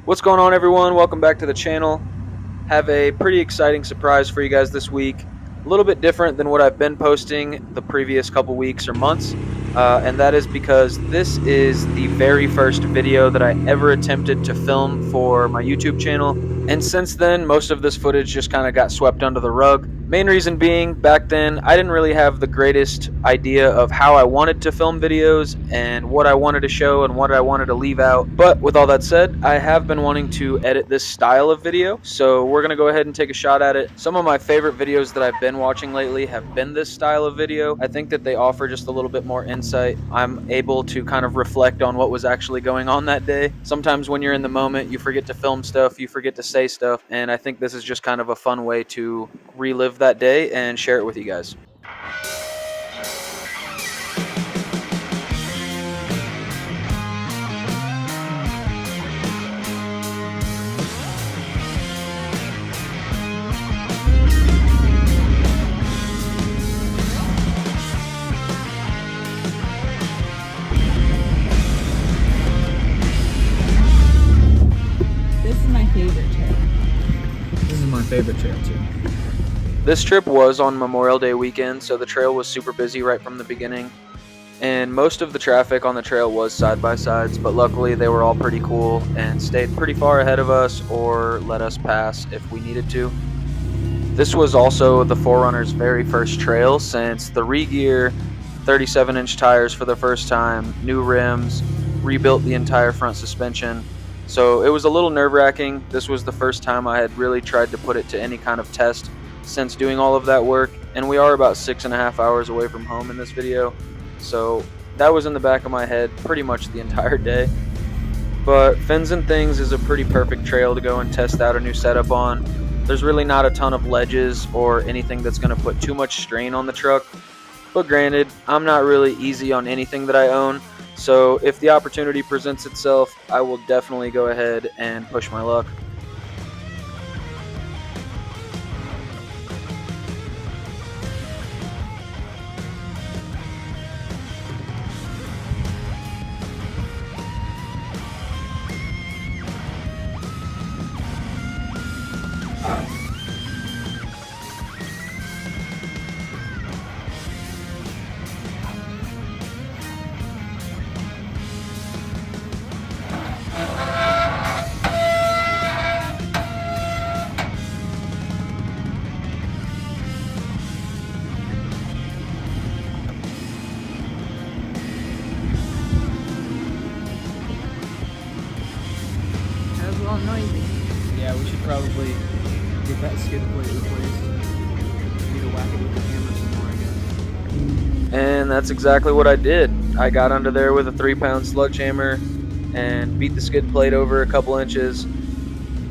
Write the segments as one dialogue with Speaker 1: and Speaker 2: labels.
Speaker 1: What's going on, everyone? Welcome back to the channel. Have a pretty exciting surprise for you guys this week. A little bit different than what I've been posting the previous couple weeks or months, and that is because this is the very first video that I ever attempted to film for my YouTube channel. And since then, most of this footage just kind of got swept under the rug. Main reason being, back then, I didn't really have the greatest idea of how I wanted to film videos and what I wanted to show and what I wanted to leave out. But with all that said, I have been wanting to edit this style of video, so we're going to go ahead and take a shot at it. Some of my favorite videos that I've been watching lately have been this style of video. I think that they offer just a little bit more insight. I'm able to kind of reflect on what was actually going on that day. Sometimes when you're in the moment, you forget to film stuff, you forget to say stuff, and I think this is just kind of a fun way to relive that day and share it with you guys.
Speaker 2: This is my favorite trail.
Speaker 3: This is my favorite trail too.
Speaker 1: This trip was on Memorial Day weekend, so the trail was super busy right from the beginning. And most of the traffic on the trail was side-by-sides, but luckily they were all pretty cool and stayed pretty far ahead of us or let us pass if we needed to. This was also the Forerunner's very first trail since the re-gear, 37-inch tires for the first time, new rims, rebuilt the entire front suspension. So it was a little nerve-wracking. This was the first time I had really tried to put it to any kind of test since doing all of that work, and we are about 6.5 hours away from home in this video, so that was in the back of my head pretty much the entire day. But Fins and Things is a pretty perfect trail to go and test out a new setup on. There's really not a ton of ledges or anything that's going to put too much strain on the truck, but granted, I'm not really easy on anything that I own, so if the opportunity presents itself, I will definitely go ahead and push my luck.
Speaker 2: That was a little noisy.
Speaker 3: Yeah, we should probably get that skid plate replaced. Need to whack it with the hammer some more, I guess.
Speaker 1: And that's exactly what I did. I got under there with a 3-pound sledgehammer and beat the skid plate over a couple inches,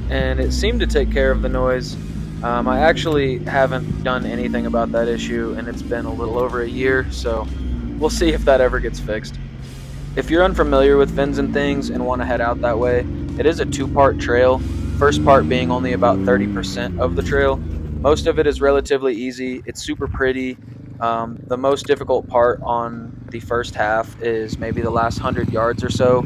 Speaker 1: and it seemed to take care of the noise. I actually haven't done anything about that issue, and it's been a little over a year, so we'll see if that ever gets fixed. If you're unfamiliar with Fins and Things and want to head out that way, it is a 2-part trail, first part being only about 30% of the trail. Most of it is relatively easy. It's super pretty. The most difficult part on the first half is maybe the last 100 yards or so.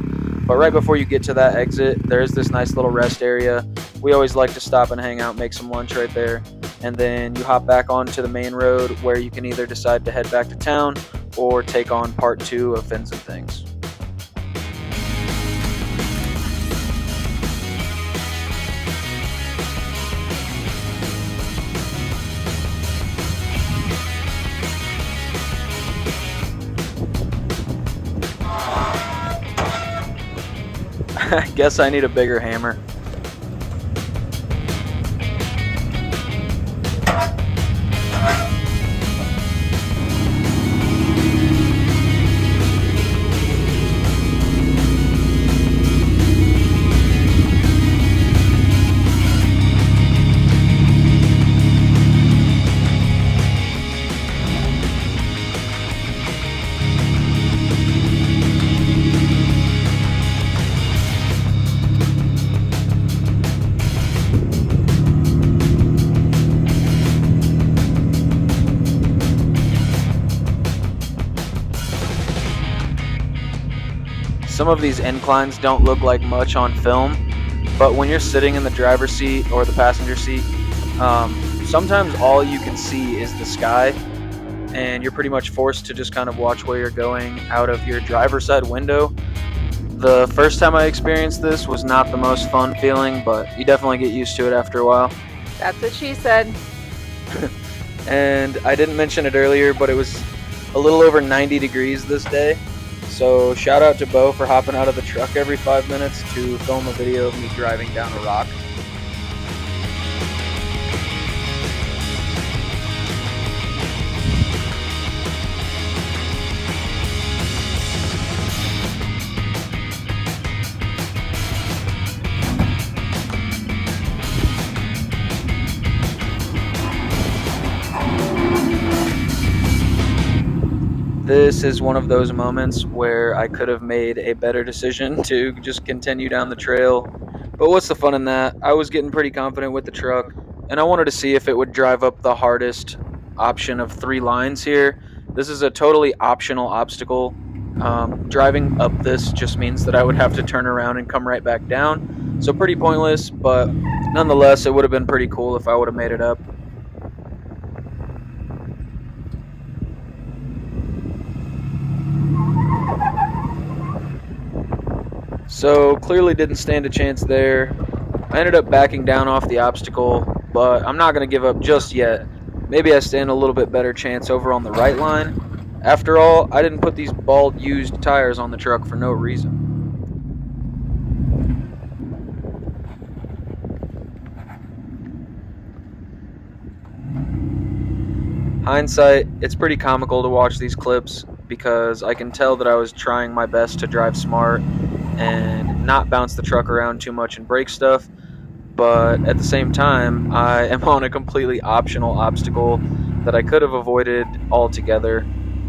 Speaker 1: But right before you get to that exit, there's this nice little rest area. We always like to stop and hang out, make some lunch right there. And then you hop back onto the main road where you can either decide to head back to town or take on part 2 of Fins and Things. I guess I need a bigger hammer. Some of these inclines don't look like much on film, but when you're sitting in the driver's seat or the passenger seat, sometimes all you can see is the sky, and you're pretty much forced to just kind of watch where you're going out of your driver's side window. The first time I experienced this was not the most fun feeling, but you definitely get used to it after a while.
Speaker 2: That's what she said.
Speaker 1: And I didn't mention it earlier, but it was a little over 90 degrees this day. So shout out to Bo for hopping out of the truck every 5 minutes to film a video of me driving down a rock. This is one of those moments where I could have made a better decision to just continue down the trail. But what's the fun in that? I was getting pretty confident with the truck, and I wanted to see if it would drive up the hardest option of 3 lines here. This is a totally optional obstacle. Driving up this just means that I would have to turn around and come right back down. So pretty pointless, but nonetheless, it would have been pretty cool if I would have made it up. So clearly didn't stand a chance there. I ended up backing down off the obstacle, but I'm not going to give up just yet. Maybe I stand a little bit better chance over on the right line. After all, I didn't put these bald used tires on the truck for no reason. Hindsight, it's pretty comical to watch these clips because I can tell that I was trying my best to drive smart and not bounce the truck around too much and break stuff, but at the same time, I am on a completely optional obstacle that I could have avoided altogether.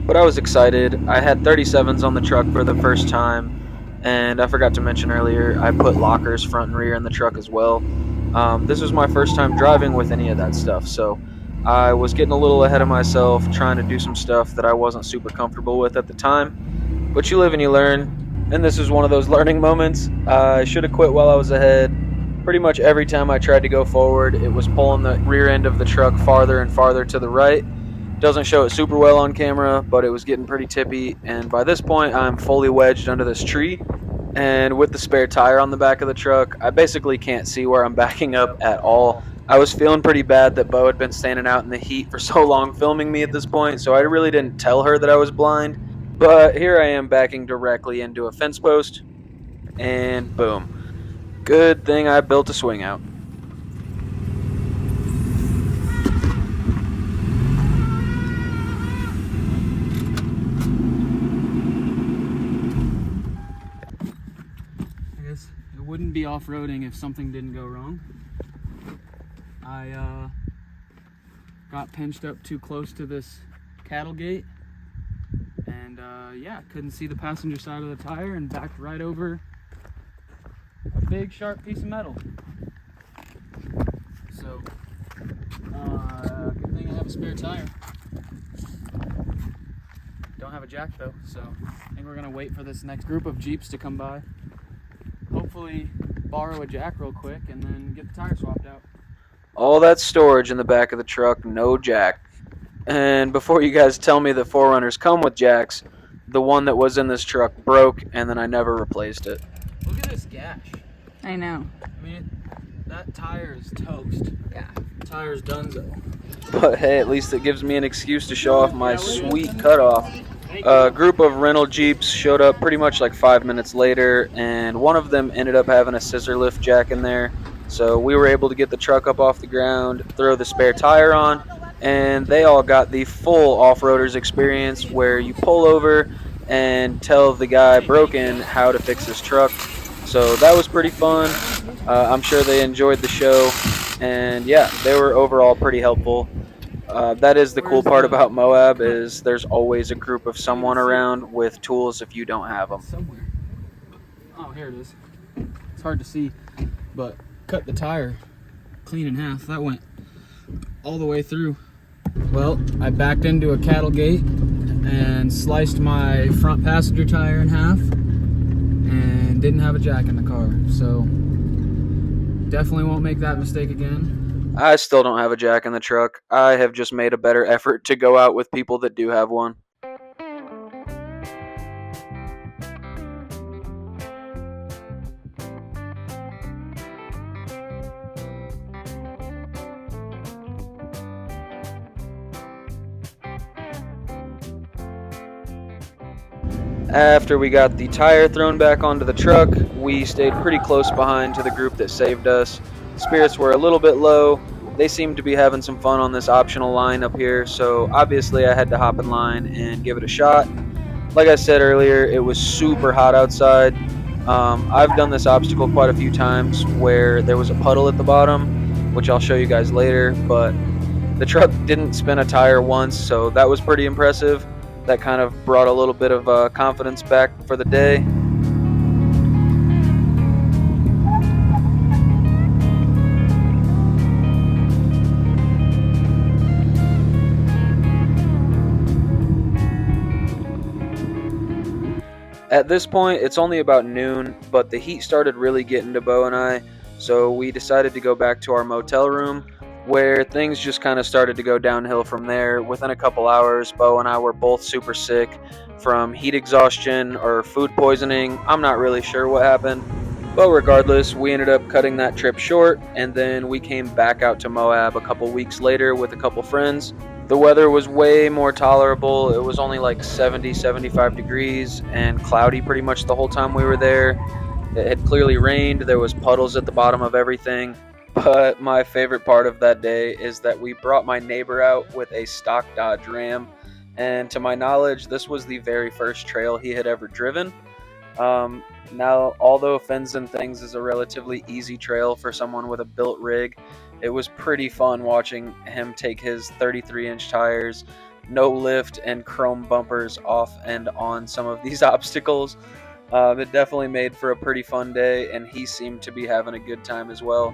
Speaker 1: But I was excited. I had 37s on the truck for the first time, and I forgot to mention earlier, I put lockers front and rear in the truck as well. This was my first time driving with any of that stuff, so I was getting a little ahead of myself, trying to do some stuff that I wasn't super comfortable with at the time. But you live and you learn. And this is one of those learning moments. I should have quit while I was ahead. Pretty much every time I tried to go forward, it was pulling the rear end of the truck farther and farther to the right. Doesn't show it super well on camera, but it was getting pretty tippy. And by this point, I'm fully wedged under this tree. And with the spare tire on the back of the truck, I basically can't see where I'm backing up at all. I was feeling pretty bad that Bo had been standing out in the heat for so long filming me at this point, so I really didn't tell her that I was blind. But here I am backing directly into a fence post, and boom. Good thing I built a swing out.
Speaker 3: I guess it wouldn't be off-roading if something didn't go wrong. I got pinched up too close to this cattle gate, and yeah, couldn't see the passenger side of the tire and backed right over a big sharp piece of metal. So good thing I have a spare tire. Don't have a jack though, so I think we're gonna wait for this next group of Jeeps to come by. Hopefully borrow a jack real quick and then get the tire swapped out.
Speaker 1: All that storage in the back of the truck, no jack. And before you guys tell me that 4Runners come with jacks, the one that was in this truck broke, and then I never replaced it.
Speaker 3: Look at this gash.
Speaker 2: I know.
Speaker 3: I mean, that tire is toast.
Speaker 2: Yeah.
Speaker 3: Tire's donezo.
Speaker 1: But hey, at least it gives me an excuse to show off my sweet cutoff. A group of rental Jeeps showed up pretty much like 5 minutes later, and one of them ended up having a scissor lift jack in there. So we were able to get the truck up off the ground, throw the spare tire on, and they all got the full off-roaders experience where you pull over and tell the guy broken how to fix his truck. So that was pretty fun. I'm sure they enjoyed the show, and yeah, they were overall pretty helpful. That is the cool part about Moab, is there's always a group of someone around with tools if you don't have them.
Speaker 3: Somewhere. Oh, here it is. It's hard to see, but cut the tire clean in half. That went all the way through. Well, I backed into a cattle gate and sliced my front passenger tire in half and didn't have a jack in the car. So Definitely won't make that mistake again.
Speaker 1: I still don't have a jack in the truck. I have just made a better effort to go out with people that do have one. After we got the tire thrown back onto the truck, we stayed pretty close behind to the group that saved us. Spirits were a little bit low. They seemed to be having some fun on this optional line up here, so obviously I had to hop in line and give it a shot. Like I said earlier, it was super hot outside. I've done this obstacle quite a few times where there was a puddle at the bottom, which I'll show you guys later, but the truck didn't spin a tire once, so that was pretty impressive. That kind of brought a little bit of confidence back for the day. At this point, it's only about noon, but the heat started really getting to Bo and I, so we decided to go back to our motel room, where things just kind of started to go downhill from there. Within a couple hours, Bo and I were both super sick from heat exhaustion or food poisoning. I'm not really sure what happened, but regardless, we ended up cutting that trip short, and then we came back out to Moab a couple weeks later with a couple friends. The weather was way more tolerable. It was only like 70, 75 degrees and cloudy pretty much the whole time we were there. It had clearly rained. There was puddles at the bottom of everything. But my favorite part of that day is that we brought my neighbor out with a stock Dodge Ram. And to my knowledge, this was the very first trail he had ever driven. Now, although Fins and Things is a relatively easy trail for someone with a built rig, it was pretty fun watching him take his 33-inch tires, no lift, and chrome bumpers off and on some of these obstacles. It definitely made for a pretty fun day, and he seemed to be having a good time as well.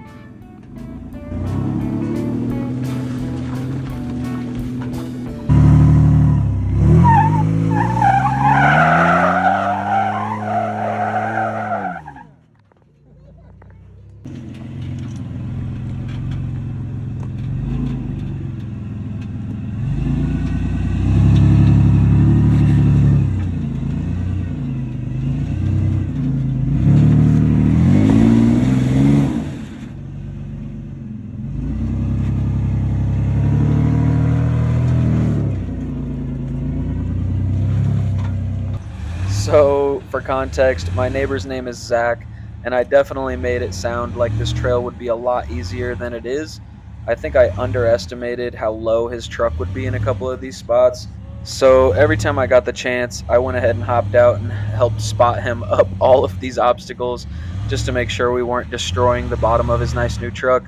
Speaker 1: So, for context, my neighbor's name is Zach, and I definitely made it sound like this trail would be a lot easier than it is. I think I underestimated how low his truck would be in a couple of these spots. So, every time I got the chance, I went ahead and hopped out and helped spot him up all of these obstacles just to make sure we weren't destroying the bottom of his nice new truck.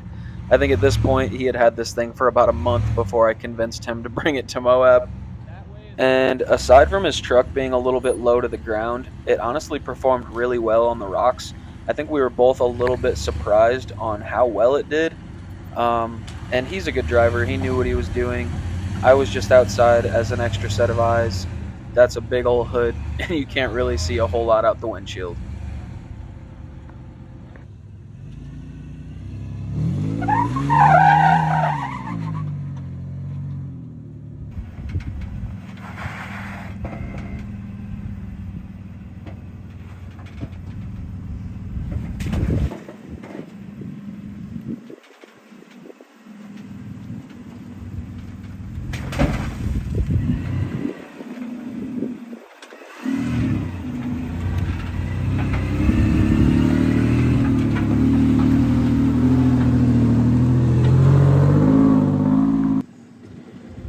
Speaker 1: I think at this point, he had had this thing for about a month before I convinced him to bring it to Moab. And aside from his truck being a little bit low to the ground, it honestly performed really well on the rocks. I think we were both a little bit surprised on how well it did. And he's a good driver. He knew what he was doing. I was just outside as an extra set of eyes. That's a big old hood, and you can't really see a whole lot out the windshield.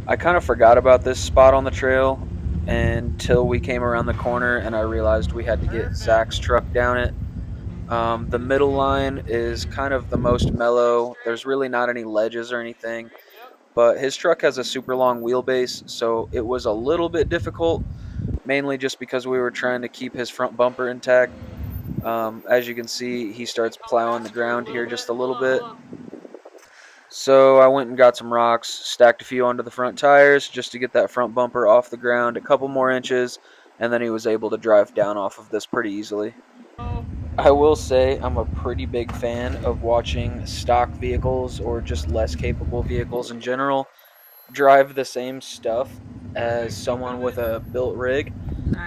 Speaker 1: I kind of forgot about this spot on the trail until we came around the corner and I realized we had to get Zach's truck down it. The middle line is kind of the most mellow. There's really not any ledges or anything, but his truck has a super long wheelbase, so it was a little bit difficult, mainly just because we were trying to keep his front bumper intact. As you can see, he starts plowing the ground here just a little bit. So I went and got some rocks, stacked a few onto the front tires just to get that front bumper off the ground a couple more inches, and then he was able to drive down off of this pretty easily. I will say I'm a pretty big fan of watching stock vehicles or just less capable vehicles in general drive the same stuff as someone with a built rig.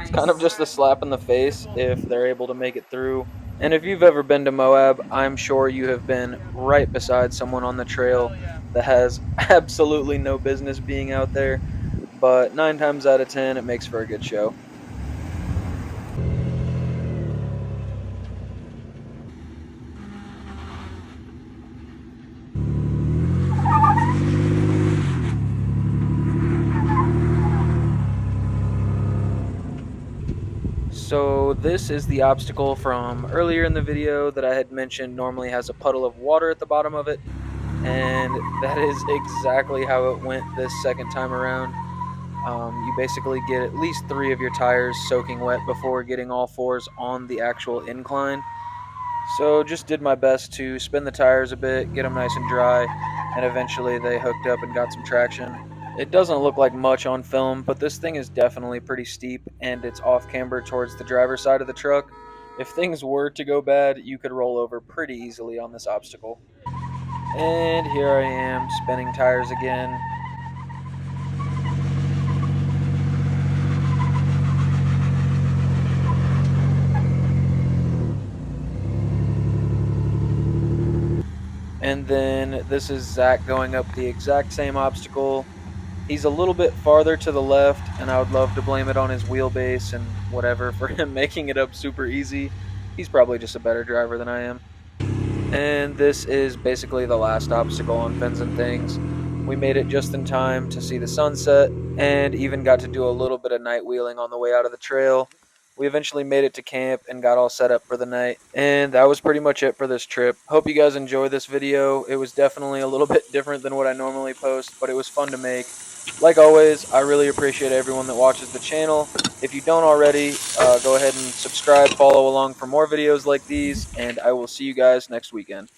Speaker 1: It's kind of
Speaker 2: Nice.
Speaker 1: just a slap in the face if they're able to make it through. And if you've ever been to Moab, I'm sure you have been right beside someone on the trail that has absolutely no business being out there, but 9 times out of 10 it makes for a good show. So this is the obstacle from earlier in the video that I had mentioned normally has a puddle of water at the bottom of it, and that is exactly how it went this second time around. You basically get at least 3 of your tires soaking wet before getting all 4s on the actual incline. So just did my best to spin the tires a bit, get them nice and dry, and eventually they hooked up and got some traction. It doesn't look like much on film, but this thing is definitely pretty steep and it's off camber towards the driver's side of the truck. If things were to go bad, you could roll over pretty easily on this obstacle. And here I am spinning tires again. And then this is Zach going up the exact same obstacle. He's a little bit farther to the left, and I would love to blame it on his wheelbase and whatever for him making it up super easy. He's probably just a better driver than I am. And this is basically the last obstacle on Fins and Things. We made it just in time to see the sunset and even got to do a little bit of night wheeling on the way out of the trail. We eventually made it to camp and got all set up for the night. And that was pretty much it for this trip. Hope you guys enjoy this video. It was definitely a little bit different than what I normally post, but it was fun to make. Like always, I really appreciate everyone that watches the channel. If you don't already, go ahead and subscribe, follow along for more videos like these, and I will see you guys next weekend.